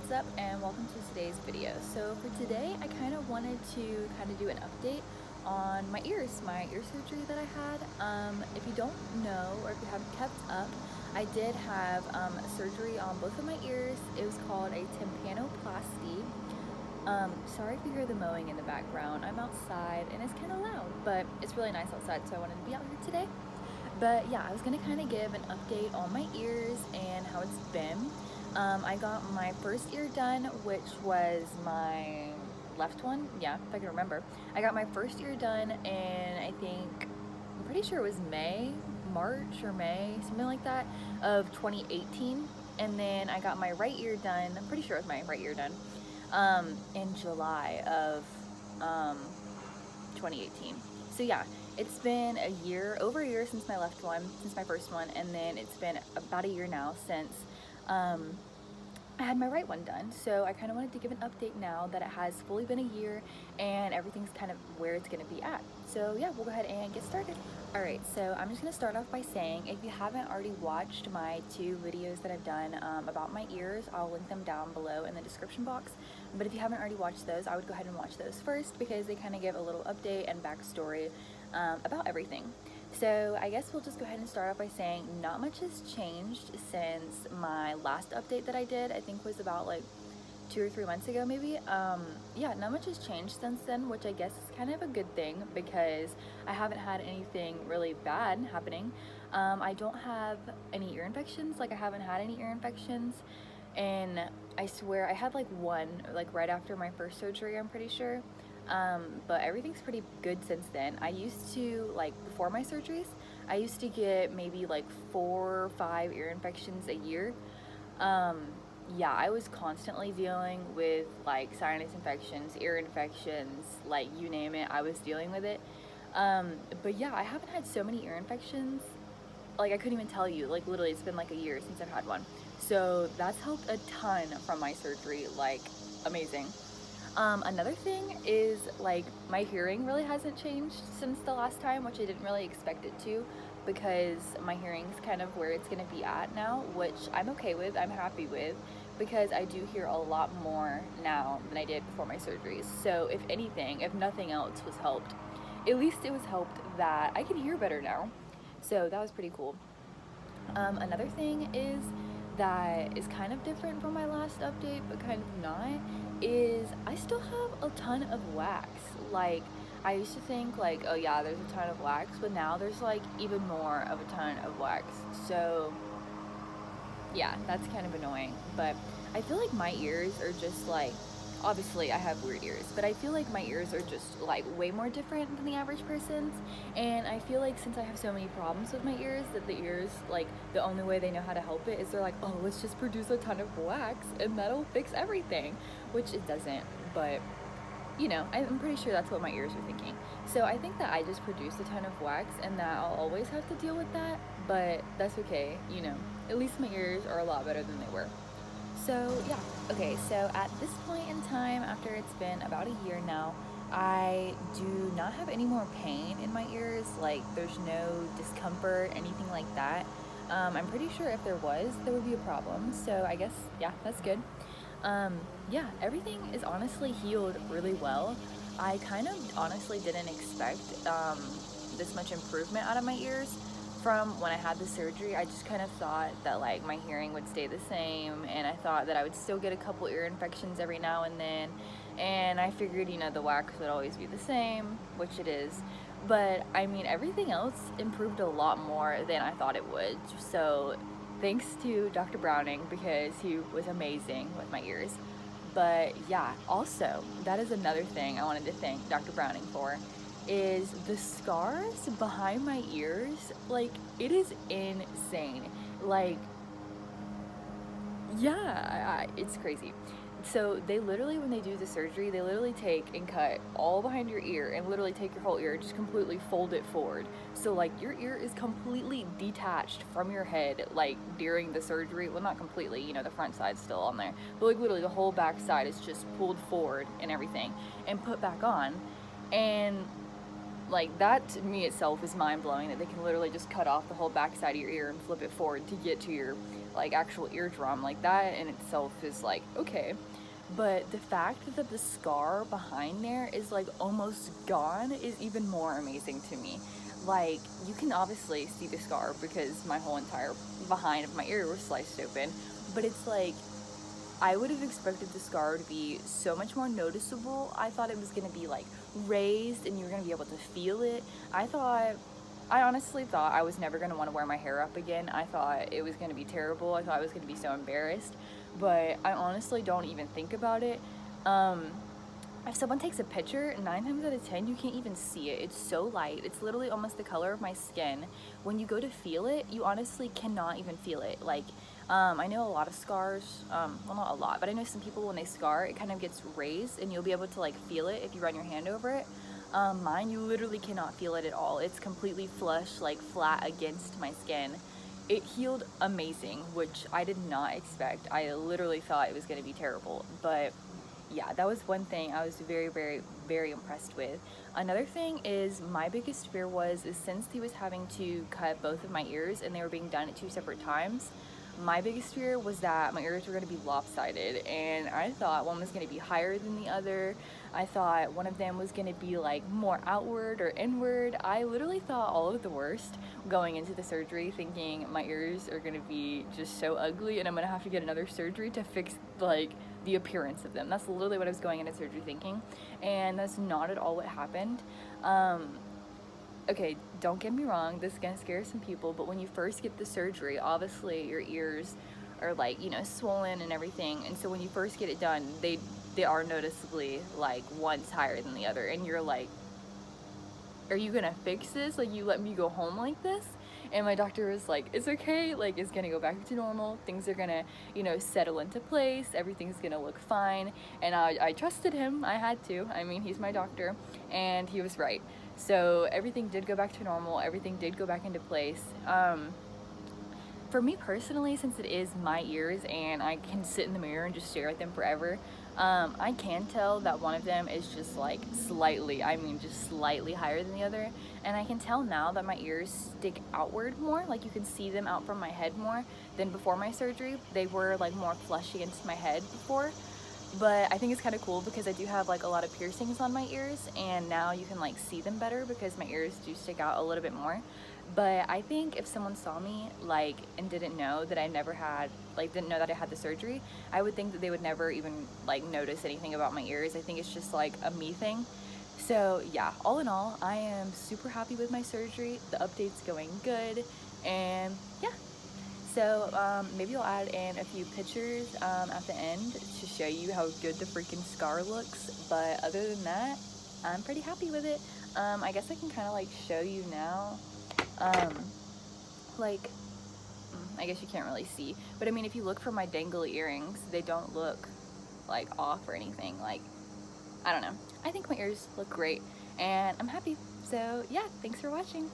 what's up and welcome to today's video. So for today I kind of wanted to do an update on my ears, my ear surgery that I had. If you don't know or if you haven't kept up, I did have surgery on both of my ears. It was called a tympanoplasty. Sorry if you hear the mowing in the background. I'm outside and it's kind of loud, but it's really nice outside, so I wanted to be out here today. But yeah, I was gonna kind of give an update on my ears and how it's been. I got my first ear done, which was my left one. Yeah, if I can remember. I got my first ear done in, I'm pretty sure it was March or May, something like that, of 2018. And then I got my right ear done, I'm pretty sure it was my right ear done, in July of 2018. So yeah, it's been over a year since my first one, and then it's been about a year now since I had my right one done. So I kind of wanted to give an update now that it has fully been a year and everything's kind of where it's going to be at. So yeah, we'll go ahead and get started. Alright, so I'm just going to start off by saying, if you haven't already watched my 2 videos that I've done about my ears, I'll link them down below in the description box. But if you haven't already watched those, I would go ahead and watch those first because they kind of give a little update and backstory about everything. So I guess we'll just go ahead and start off by saying not much has changed since my last update that I did. I think was about like 2 or 3 months ago maybe. Yeah, not much has changed since then, which I guess is kind of a good thing because I haven't had anything really bad happening. I don't have any ear infections. Like, I haven't had any ear infections, and I swear I had like one like right after my first surgery, I'm pretty sure. But everything's pretty good since then. I used to, like, before my surgeries, I used to get maybe like 4 or 5 ear infections a year. Yeah, I was constantly dealing with like sinus infections, ear infections, like you name it, I was dealing with it. But yeah, I haven't had so many ear infections, like I couldn't even tell you, like literally it's been like a year since I've had one. So that's helped a ton from my surgery, like amazing. Another thing is, like, my hearing really hasn't changed since the last time, which I didn't really expect it to, because my hearing's kind of where it's gonna be at now, which I'm okay with, I'm happy with, because I do hear a lot more now than I did before my surgeries. So if anything, if nothing else was helped, at least it was helped that I can hear better now. So that was pretty cool. Another thing is that is kind of different from my last update, but kind of not, is I still have a ton of wax. Like, I used to think like, oh yeah, there's a ton of wax, but now there's like even more of a ton of wax. So yeah, that's kind of annoying. But I feel like my ears are just like, obviously I have weird ears, but I feel like my ears are just like way more different than the average person's. And I feel like since I have so many problems with my ears, that the ears, like, the only way they know how to help it is they're like, oh, let's just produce a ton of wax and that'll fix everything, which it doesn't. But you know, I'm pretty sure that's what my ears are thinking. So I think that I just produced a ton of wax and that I'll always have to deal with that, but that's okay, you know, at least my ears are a lot better than they were. So yeah, okay, so at this point in time, after it's been about a year now, I do not have any more pain in my ears. Like, there's no discomfort, anything like that. I'm pretty sure if there was, there would be a problem. So I guess, yeah, that's good. Yeah, everything is honestly healed really well. I kind of honestly didn't expect this much improvement out of my ears from when I had the surgery. I just kind of thought that like my hearing would stay the same, and I thought that I would still get a couple ear infections every now and then, and I figured, you know, the wax would always be the same, which it is. But I mean, everything else improved a lot more than I thought it would. So thanks to Dr. Browning, because he was amazing with my ears. But yeah, also, that is another thing I wanted to thank Dr. Browning for, is the scars behind my ears. Like, it is insane. Like, yeah, it's crazy. So they literally, when they do the surgery, they literally take and cut all behind your ear and literally take your whole ear, just completely fold it forward. So like your ear is completely detached from your head, like during the surgery. Well, not completely, you know, the front side's still on there, but like literally the whole back side is just pulled forward and everything and put back on. And like, that to me itself is mind-blowing, that they can literally just cut off the whole back side of your ear and flip it forward to get to your like actual eardrum, like that in itself is like okay. But the fact that the scar behind there is like almost gone is even more amazing to me. Like, you can obviously see the scar because my whole entire behind of my ear was sliced open, but it's like I would have expected the scar to be so much more noticeable. I thought it was gonna be like raised and you were gonna be able to feel it. I honestly thought I was never gonna wanna wear my hair up again. I thought it was gonna be terrible. I thought I was gonna be so embarrassed, but I honestly don't even think about it. Um, if someone takes a picture, 9 times out of 10, you can't even see it. It's so light. It's literally almost the color of my skin. When you go to feel it, you honestly cannot even feel it. Like, I know a lot of scars, well, not a lot, but I know some people when they scar, it kind of gets raised and you'll be able to like feel it if you run your hand over it. Mine, you literally cannot feel it at all. It's completely flush, like flat against my skin. It healed amazing, which I did not expect. I literally thought it was going to be terrible, but yeah, that was one thing I was very, very, very impressed with. Another thing is my biggest fear is since he was having to cut both of my ears and they were being done at 2 separate times, my biggest fear was that my ears were going to be lopsided, and I thought one was going to be higher than the other. I thought one of them was going to be like more outward or inward. I literally thought all of the worst going into the surgery, thinking my ears are going to be just so ugly and I'm going to have to get another surgery to fix like the appearance of them. That's literally what I was going into surgery thinking, and that's not at all what happened. Okay, don't get me wrong, this is gonna scare some people, but when you first get the surgery, obviously your ears are like, you know, swollen and everything, and so when you first get it done, they are noticeably like one's higher than the other, and you're like, are you gonna fix this? Like, you let me go home like this? And my doctor was like, it's okay, like it's gonna go back to normal, things are gonna, you know, settle into place, everything's gonna look fine. And I trusted him, I had to. I mean, he's my doctor, and he was right. So everything did go back to normal, everything did go back into place. For me personally, since it is my ears and I can sit in the mirror and just stare at them forever, I can tell that one of them is just like slightly, I mean just slightly higher than the other. And I can tell now that my ears stick outward more, like you can see them out from my head more than before my surgery. They were like more flush against my head before. But I think it's kind of cool because I do have like a lot of piercings on my ears, and now you can like see them better because my ears do stick out a little bit more. But I think if someone saw me like and didn't know that I never had, like didn't know that I had the surgery, I would think that they would never even like notice anything about my ears. I think it's just like a me thing. So yeah, all in all, I am super happy with my surgery. The update's going good, and yeah. So maybe I'll add in a few pictures at the end to show you how good the freaking scar looks. But other than that, I'm pretty happy with it. I guess I can kind of like show you now. Um, like, I guess you can't really see. But I mean, if you look for my dangly earrings, they don't look like off or anything. Like, I don't know. I think my ears look great and I'm happy. So yeah, thanks for watching.